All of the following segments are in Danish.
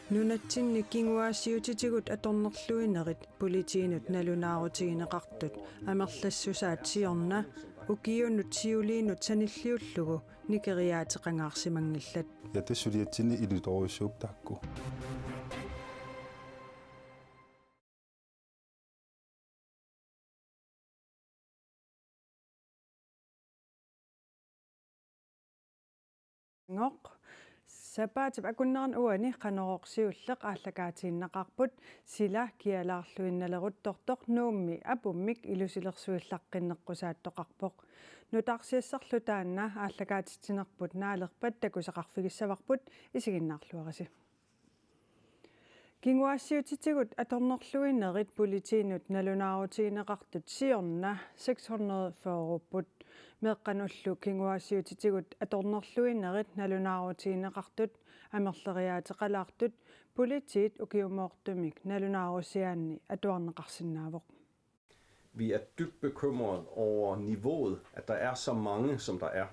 Nunatsinni kinguaasiutitigut atornerluinerit politiinut nalunaarutigineqartut amerlassusaat siorna ukiunut siuliinut sanilliullugu nikeriaateqangaarsimangillat ja tassuliatsinni ilutoruissuup taakku ngoq sapaatip akunnaran uani qanororsiulleq aallakaatiinnaqarput sila kialaarluinnaleruttortoq nuummi apummik ilusilersuillaqqinneqqusaattoqarpoq nutarsiassarlu taanna aallakaatitinerput naalerpat takusaqarfigissavарput isiginnaarluarisi kinguaassiutitigut atornerluinerit politiinut nalunaarutigineqartut siorna 600 foorupput meeqqanullu kinguaassiutitigut atornerluinerit nalunaarutigineqartut amerleriaateqalaartut politiit ukiumoortumik nalunaarusiaanni atuarneqarsinnaavoq. Vi er dybt bekymrede over niveauet, at der er så mange, som der er.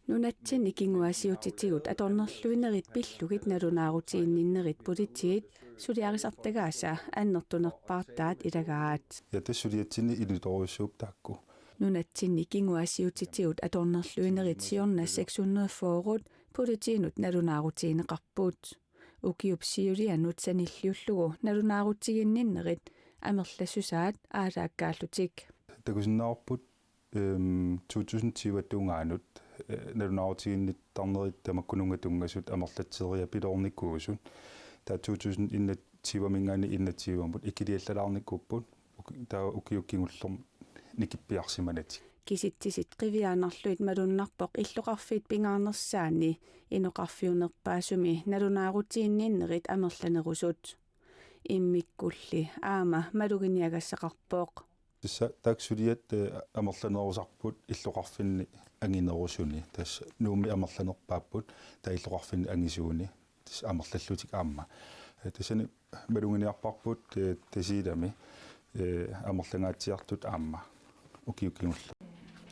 Nunatsinni kinguaasiutitigut atornerluinerit pillugit nalunaarutiginninnerit politiit suliarisartagaasa annertunerpaartaat ilagaat. ja tassuliatsinni ilutoruissuup taakku Nunatsinni kinguaasiutitigut atornerluinerit siorna 600 foorut politiinut nalunaarutigineqarpuut. Ukiupsiulianut sanilliullugu nalunaarutiginninnerit amerlassusaat aalaakkaаллутик. takusinnaarput 2020 tuungaanut nalunaarutiginnittarnerit tamakkunungatungasut amerlatseriya pilornikkuusut ta 2021 mingaani innatiivamut ikiliallalaarnikkuupput taa ukiukkingullerm nikippiarsimanatik Kisitsisit qiviaanarluit malunnarpoq illoqarfiit pingaarnersaani inoqarfiunerpaasumi nalunaarutiginninnerit amerlanerusut. Immikkulli aama maluginiagassaqarpooq. tassa taaksuliat amerlanerusarput illoqarfinni anginerusuni tassa nuummi amerlanerpaapput ta illoqarfinni angisuuni tassa amerlallutik aamma tassani maluginiarparput tasiilami amerlangaatsiartut aamma ukiukingulla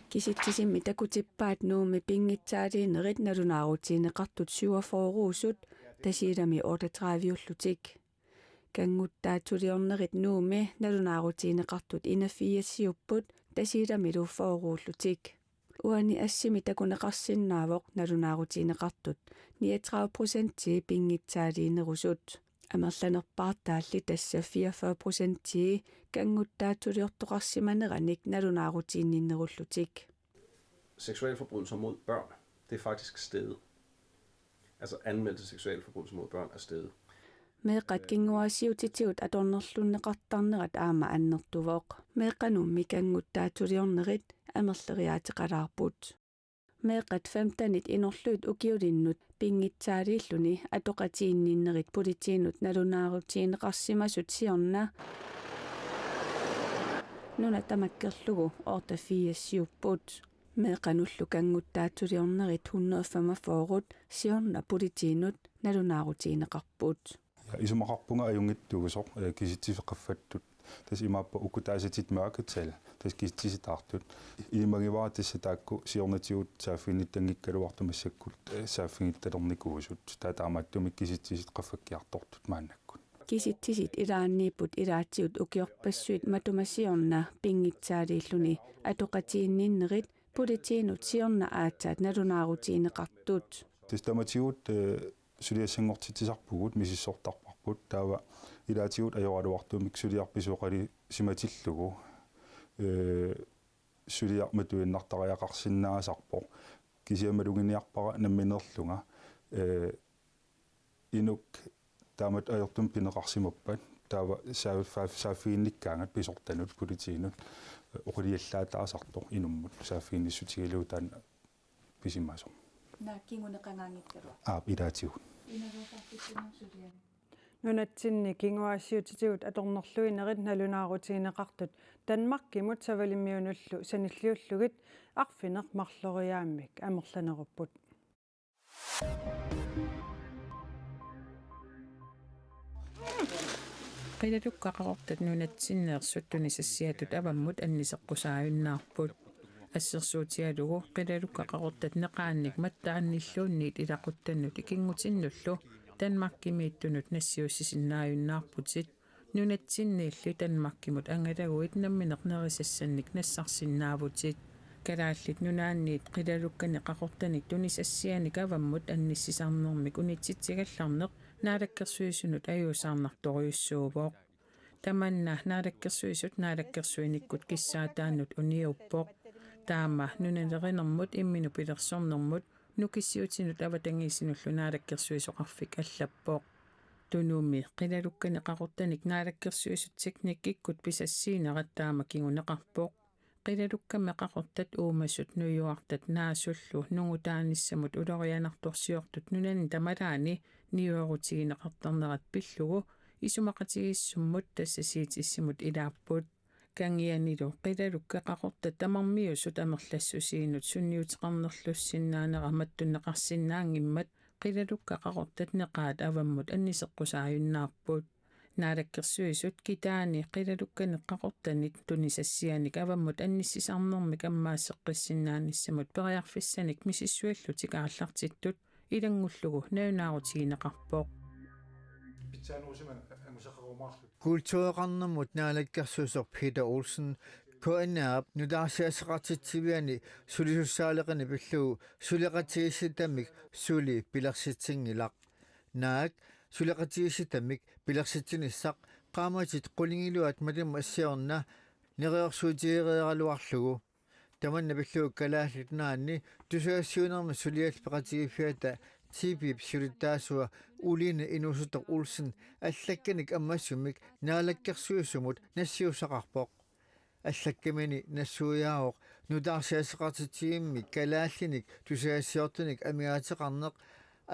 Kisitsisimmi takutippaat nuummi pingitsaaliinerit nalunaarutigineqartut 47 tasiilami 38ullutik. Kanguttaatuliornerit nuummi nalunaarutigineqartut inafiassiupput tasiilami 4ullutik. Uani assimi takuneqarsinnaavoq nalunaarutigineqartut 39% pingitsaaliinerusut. Amerlanerpaartaalli tassa 44% kanguttaatuliortoqarsimaneranik nalunaarutiginninnerullutik. Seksualforbrydelser mod børn, det er faktisk steget. Altså anmeldte seksualforbrydelser mod børn er steget. Meeqat kinguaasiutitigut atornerlunneqartarnerat aama annertuvoq. Meeqanummi kanguttaatuliornerit amerleriaateqalaarput. Meeqat 15 inorluut ukiulinnut pingitsaaliilluni atoqatiinninnerit politiinut nalunaarutigineqarsimasut siorna nuna tamakkerlugu ortafiassiupput. Meeqanullu kanguttaatuliornerit 145 siorna politiinut nalunaarutigineqarput. ja isumaqarpunga ajungittugusoq kisitsifeqaffattut tas imaappa ukutaasatit mørketal tas kisitsitaartut ilimagivara tassa taakku siornatigut saaffinnittangikkaluartumassakkut saaffingittalernikuusut taataamaattumik kisitsisit qaffakkiartortut maannakkut Kisitsisit ilaanniiput ilaatsiut ukiorpassuit matumasiorna pingitsaaliilluni atoqatiinninnerit politiinut siorna aatsaat nalunaarutigineqartut. tas tamatigut suliassangortitisarpugut misissortarparput taava ilaatigut ajoraluartumik suliarpisuoqali simatillugu suliarmatuinnartariaqarsinnaasarpoq kisiamaluginiarpara namminerlunga inuk taamat ayortum pineqarsimappat taava saaffiinnikkaangat pisortanut politiinut oqiliallaataasartoq inummut saaffiinnissutigiluutaan pisimaso ilaatigut Nunatsinni kinguaassiutitigut atornerluinerit nalunaarutigineqartut Danmarkimut savalimmiunullu sanilliullugit arfineq marloriaammik amerlanerupput. Qilalukkaqaqortat nunatsinneersuttunisassiatut avammut anniseqqusaayunnaarput. ассерсуутиалугу qilалуккақарортат неqaanник маттаанниллуунниит илақуттаннут икингутиннуллу Danmarkimiittunut nassiussisinnaajunnaarputit nunatsinniillu Danmarkimut angalaguit nammineqnerisassannik nassarsinnaavutit kalaallit nunaanniit qilalukkani qaqortanik tunisassianik avammut annissisarnermik unitsitsigallарneq naalakkersuisunut ajuusaarnartoriussuuvoq tamanna naalakkersuisut naalakkersuinikkut kissaataannut uniuppoq taama nunalerinermut imminu pilersornermut nukissiutinut avatangiisinullu naalakkersuisoqarfik allappoq tunumi qilalukkani qaqortanik naalakkersuisut teknikikkut pisassiinerat taama kinguneqarpoq qilalukkami qaqortat uumassut nuyuartat naasullu nungutaanissamut ulorianartorsiortut nunani tamalaani niuerutigineqartarnerat pillugu isumaqatigissummut tassasiitissimut ilaapput kangianilu qilalukka qaqortat tamarmiusut amerlassusiinut sunniuteqarnerlussinnaanera mattunneqarsinnaangimmat qilalukka qaqortat neqaat avammut anniseqqusaajunnaarput naalakkersuisut kitaani qilalukkani qaqortanit tunisassianik avammut annissisarnermik ammaasseqqissinnaannissamut periarfissanik misissuallutik aallartittut ilangullugu naunaarutigинеqarpoq Kultureqarnermut naalakkersuusoq Peter Olsen KNAP nudaarsiaseqartitsiviani sulisussaaleqani pillugu suleqatigissitamik suli pilersitsingilaq naak suleqatigissitamik pilersitsinissaq qaamatit qulingiluat malim assiorna neriorsuutigeeraluarlugu tamanna pillugu kalaallit naanni tusuassiunerma sulialpeqatigifiata Tibib surittaasua uliina inusutoq Olsen allakkanik ammassumik naalakkersuissumut nassiusaqarpoq allakkamini nassuuyaaroq nudaarsiaseqartitigimmik kalaallinik tusuassiortunik amigaatеqarneq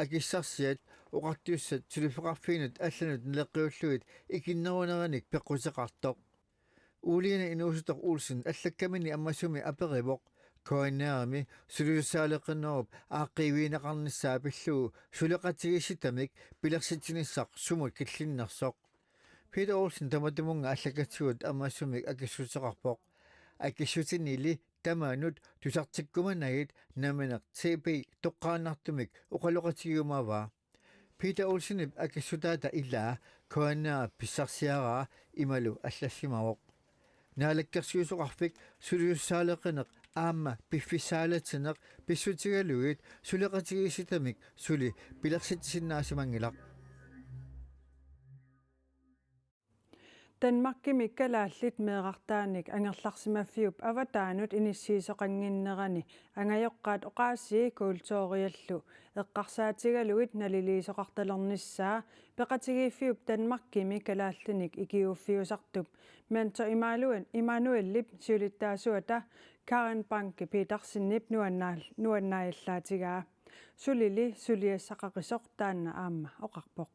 akissarsiat oqartiussat sulipeqarfiinut allanut neleqqiulluit ikinneruneranik peqqutеqartoq uliina inusutoq Olsen allakkamini ammassumi aperivoq koinnaami suliussaaleqinnerup aaqqiviineqarnissaa pillugu suleqatigissitamik pilersitsinissaq sumut killinnersoq Peter Olsen tamatumunga allakatigut ammassumik akissuteqarpoq akissutinili tamaanut tusartikkumanagit namineq TB toqqaannartumik uqaloqatigumavaa Peter Olsenip akissutaata illaa koinnaa pissarsiaraa imalu allassimaroq naalakkersuusoqarfik suliussaaleqineq aamma piffissaalatsineq pissutigaluit suleqatigissitamik suli pilersitsinnaasimanngilaq Danmarkimi kalaallit meeqartaanik angerlarsimaffiup avataanut inissiisoqanginnerani angajoqqaat oqaassii kultuuriallu eqqarsaatigaluit naliliisoqartalernissaa peqatigiiffiup Danmarkimi kalaallinik ikiuffiusartup mentor Immanuellip siulittaasuata Karen Banke Petersinnip nuannaajallaatigaa sulili suliassaqaqisoq taanna aamma oqarpoq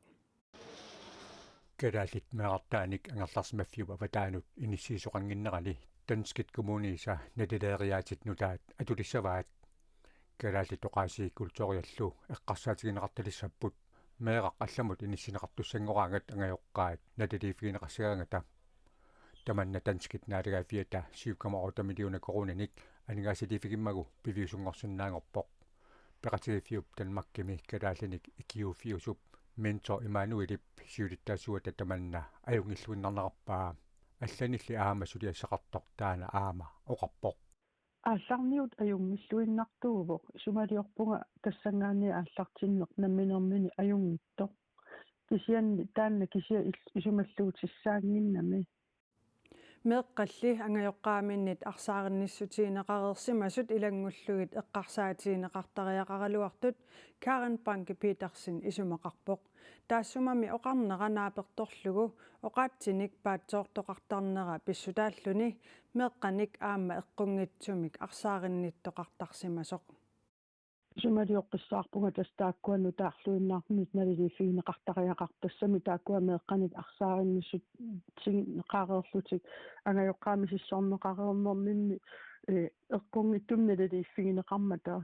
kalaallit meeqartaanik angerlarsimaffiup avataanut inissiisoqanginnerali Danskit kommunisa nalileeriaatit nutaat atulissavaat kalaallit oqaasii kultuuriallu eqqarsaatigineqartalissapput meeqaq allamut inissineqartussangoraangat angajoqqaat naliliifigineqarsigaangata tamanna Danskit naaligaafiata 7,8 milliona korunanik anigaasiliifigimmagu piviusungorsunnaangorpoq peqatigiiffiup Danmarkimi kalaallinik ikiuffiusup mentor Immanuellip siulittaasuata tamanna ajungilluinnarnerarpaa алланилли аама сулиассақартоқ таана аама оқарпоқ аалларниут аюнгиллуиннартуувоқ сумалиорпунга тассангаани ааллартиннеқ намминермини аюнгитто кисианни таанна кисиа исумаллуутиссаангиннами meeqqalli angajoqqaaminit arsaarinniссутиинеqareersimasut ilangulluгит eqqarsaatiineqartariaqaraluartut Karen Banke Petersen isumaqarpoq taassumami oqarneranaapertorlugu oqaatsinik paatsoortoqartarnera pissutaalluni meeqqanik aamma eqqunngitsumik arsaarinnittоqartarsimasoq сумалиоққиссаарпунга тастааккуану таарлуиннаармит налилифигинеқартариақартассами тааккуа меэққаник арсаариннссут сигнеқареерлутик ангайоққаамисиссорнеқареернэрмимми эққунгиттум налилифигинеқармата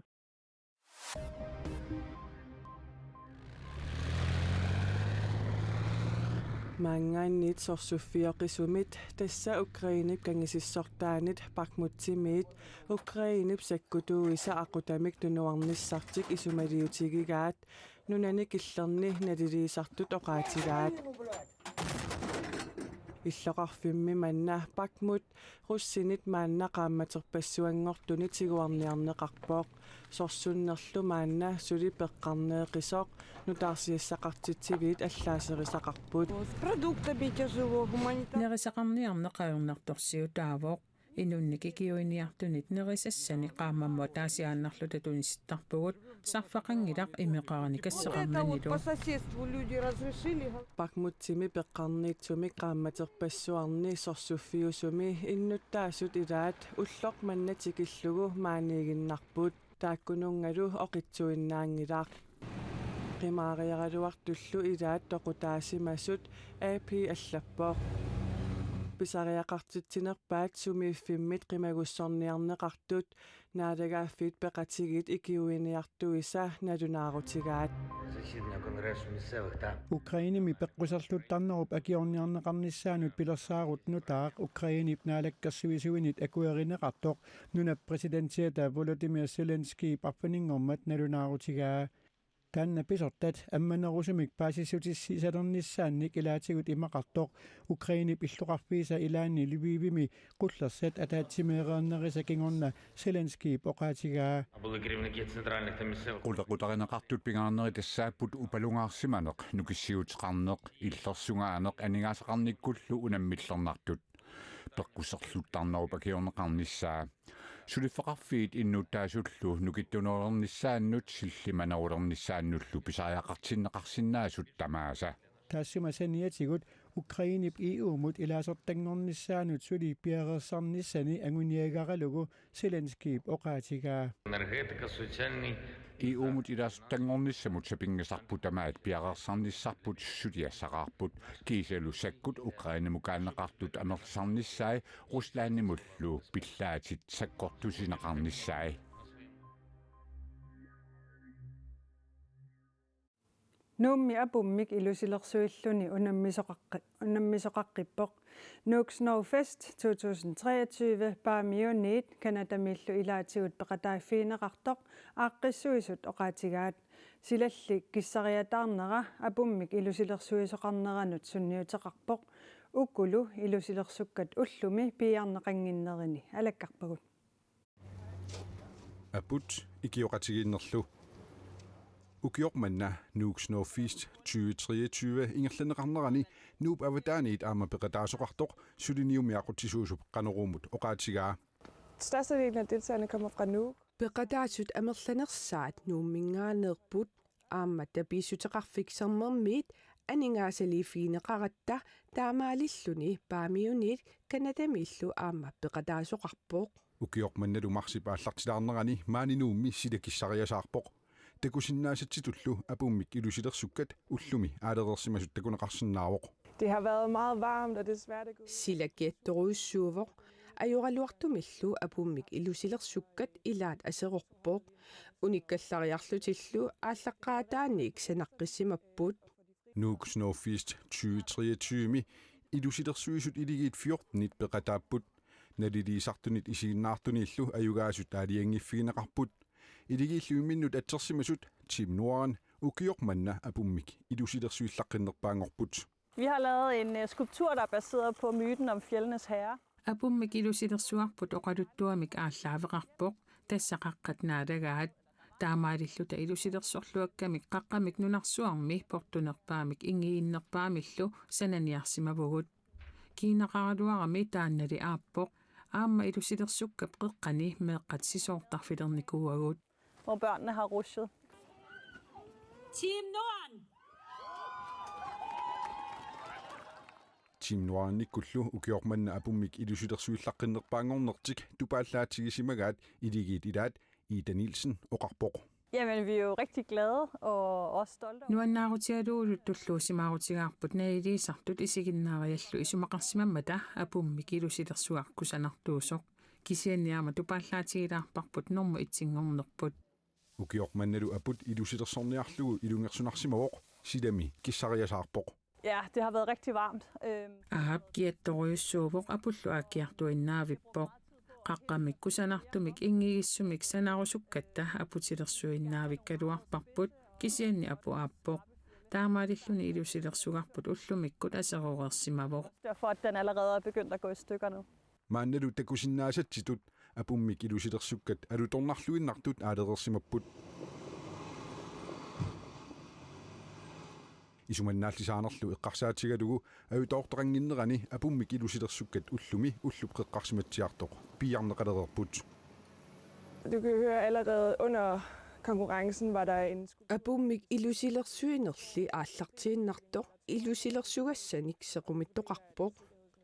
Maangaanniit sorsuffioqisumit tassa Ukrainip kangisissortaanit Bakhmuttimiit Ukrainip sakkutuuisa aqutamik tunuarnissartik isumaliutigigaat nunani killerni naliliisartut oqaatigaat иллоqarfimmi manna Bakhmut russinit maanna qaammaterpassuanngortuni tiguarniarneqarpooq sorsunnerlu maanna suli peqqarneeqisoq nutaarsiassaqartitsiviit allaaserisaqarput продуктами тяжело гуманитар Nerisaqarniarneqajornartorsiu taavoq inunnikikiuiniartunit nerisassani qaamammo taasiaannarlu tatunissittarpugut sarfaqangilaq imeqarani kasseqarnanilu по соседству люди разрешили Bakhmuttimi peqqarniitsumi qaammaterpassuarni sorsuffiusumi innuttaasut ilaat ulloq mannatikillugu maaniiginnarput taakkunungalu oqitsuinnaangilaaq qimaariaraluartullu ilaat toqutaasimasut AP allappoq pisariaqartitsinerpaat sumiiffimmit qimagussorniarneqartut naalagaaffiit peqatigit ikiuiniartuisa nalunaarutigaat Ukrainimi peqqusarluttarnerup akiorniarneqarnissaanut pilersaarut nutaaq Ukrainip naalakkersuisuinit akuerineqartoq nunap presidentiata Volodymyr Zelensky parpaninngormat nalunaarutigaa taanna pisortat ammanerusumik paasissutissiisalernissaannik ilaatigut imaqartoq Ukrainip illuqarfiisa ilaanni Lvivimi qullersat ataatsimeereernerisa kingorna Zelensky poqaatigaa Qutaqutarineqartut pingaarneri tassaaput upalungaarsimaneq nukissiuteqarneq illersungaanaq anigaasaqarnikkullu unammillernertut peqqusserluttarnerup akiorneqarnissaa suliffaqarfiit innuuttaasullu nukittunerernissaannut sillimanerulernissaannullu pisariaqartinneqarsinnaasut tamaasa taassuma saniatigut Ukrainip EUmut ilaasertangornissaanut suli piarersarnissani anguniagaralugu Zelensky oqaatigaa EUmut ilaasertangornissamut sapingasarput tamaat piarersarnissarput suliassaqarput kiiselu sakkut Ukrainamukaanneqartut amersarnissaai Ruslaannimullu pillaatit sakkortusineqarnissaai Nummi apummik ilusilersuilluni unammisoqaqqippoq Nuuk Snow Fest 2023 paamiuniit kanadamillu ilaatigut peqataaffiineqartoq aaqqissuisut oqaatigaat silalli kissariataarnera apummik ilusilersuisoqarneranut sunniuteqarpoq ukkulu ilusilersukkat ullumi piarneqanginnerini alakkarpagut Aput ikioqatiginnerlu ukiormanna Nuuk Snow Fest 2023 ingerlaneqarnerani nuup avataaniit aama peqataasoqartoq suliniumiaqutisuusup qanerumut oqaatigaa Størstedelen af deltagerne kommer fra Nuuk. Peqataasut amerlanersaat nuumminngaaneerput aammat tapiissuteqarfiksermermiit aningaasaliifiineqaratta taamaalilluni paamiuniit kanadamillu aamma peqataasoqarpoq ukiormannalu marsipaallartilaarnerani maaninuummi silakissariasaarpoq takusinnaasatitullu apummik ilusilersukkat ullumi aalerersimasut takuneqarsinnaavoq Det har været meget varmt, og det er svært at gå. Silakiattoruissuuvoq ajuraluartumillu apummik ilusilersukkat ilaat aserorpoq unikkallariarlutillu aallaqqaataaniik sanaqqissimaput Nuuk Snow Fest 2023 ilusilersuisut iligiit 14 peqataapput naliliisartunit isiginnaartuniillu ajugaasut aaliangiffigineqarput iligilluiminnut atsersimasut Tim Noren ukiormanna apummik ilusilersuillaqqinnerpaangorput Vi har lavet en skulptur, der er baseret på myten om fjeldenes herre. Apummik ilusilersuarput oqaluttuamik aallaavеqarpoq tassaqaqqatnaadagaat taamaalilluta ilusilersorluakkamik qaqqamik nunarsuarmi portunerpaamik ingiinnerpaamillu sananiarsimavugut kiinaqaraluarami taannali aappoq aamma ilusilersukka peqqani meeqqatsisoortarfilernikuagut Hvor børnene har rushet. Team Norden! Tim Noren nikkullu ukiormanna apummik ilusilersuillaqqinnerpaangornertik tupaallaatigisimagaat iligiit ilaat Ida Nielsen oqarpoq Jamen, vi er jo rigtig glade og også stolte. Nuannaarutialuulut tulluusimaarutigаарput nailiisartut isiginnaariallu isumaqarsimammata apummik ilusilersuarkusanartuusoq kisianniaama tupaallaatigilaarparput normu itsiнгорнерput ukiormannalu aput ilusilersorniarlugu ilungersunarsimavoq silami kissariasaarpoq Ja, det har været rigtig varmt. Ahab giattoriussuuvoq apulluakiartuinnaavippoq qaqqamikkusanartumik ingigissumik sanarusukkatta aputilersuinnaavikkaluarparput kisianni apuaappoq taamaalilluni ilusilersugarput ullumikkut aseroreersimavoq. Derfor at den allerede er begyndt at gå i stykker nu. Maannalu takusinnaasatitut apummik ilusilersukkat alutornarluinnartut aalereersimapput isumannaаллисаанерлу эққарсаатигалугу аютоорторангиннерани апуммик илусилерсуккат уллуми уллуп қеққарсиматсиартоқ пиарнеқалерерпут. Du kan høre allerede under konkurrencen var der en Apummik ilusilersuinerli aallartiinnartoq ilusilersugassanik sequmittoqarpoq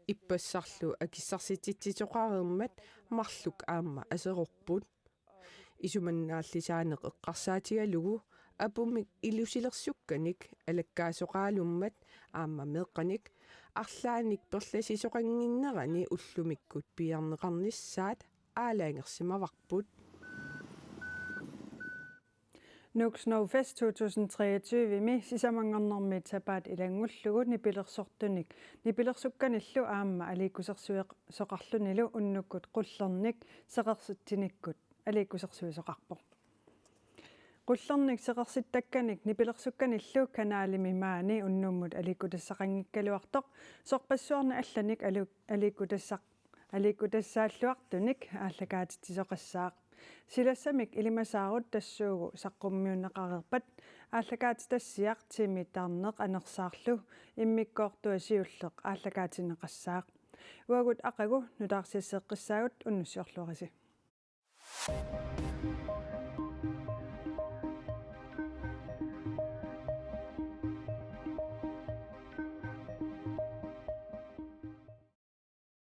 ippassarlu akissarsittitsitoqareermat marluk aamma aserorput isumannaallisaaneq eqqarsaatigalugu apummik ilusilersukkanik alakkaasoqaalummat aamma meeqqanik арлааник перласисоқангиннерани уллумиккут пиарнеқарнissaat аалаангерсимаварпут. Nuuk Snow Fest 2023 mi sisamangernermi tapaat ilangullugu nipilersortunik nipilersukkanillu aamma aliikkusersuisoqarlunilu unnukkut qullernik seqersutinikkut aliikkusersuisoqarpoq qullernik seqersittakkanik nipilersukkanillu kanaalimi maani unnummut aliikkutassaqanngikkaluartoq sorpassuarna allanik aliikkutassaаллуартуник ааллакаатитсоқассаақ силассамик илимасаарут тассуугу саққуммиуннеқарерпат ааллакаатитассиақ тимитаарнеқ анерсаарлу иммиккоортуасиуллеқ ааллакаатинеқассаақ уагут ақагу нутаарсиассеэққиссаагут уннуссиорлуариси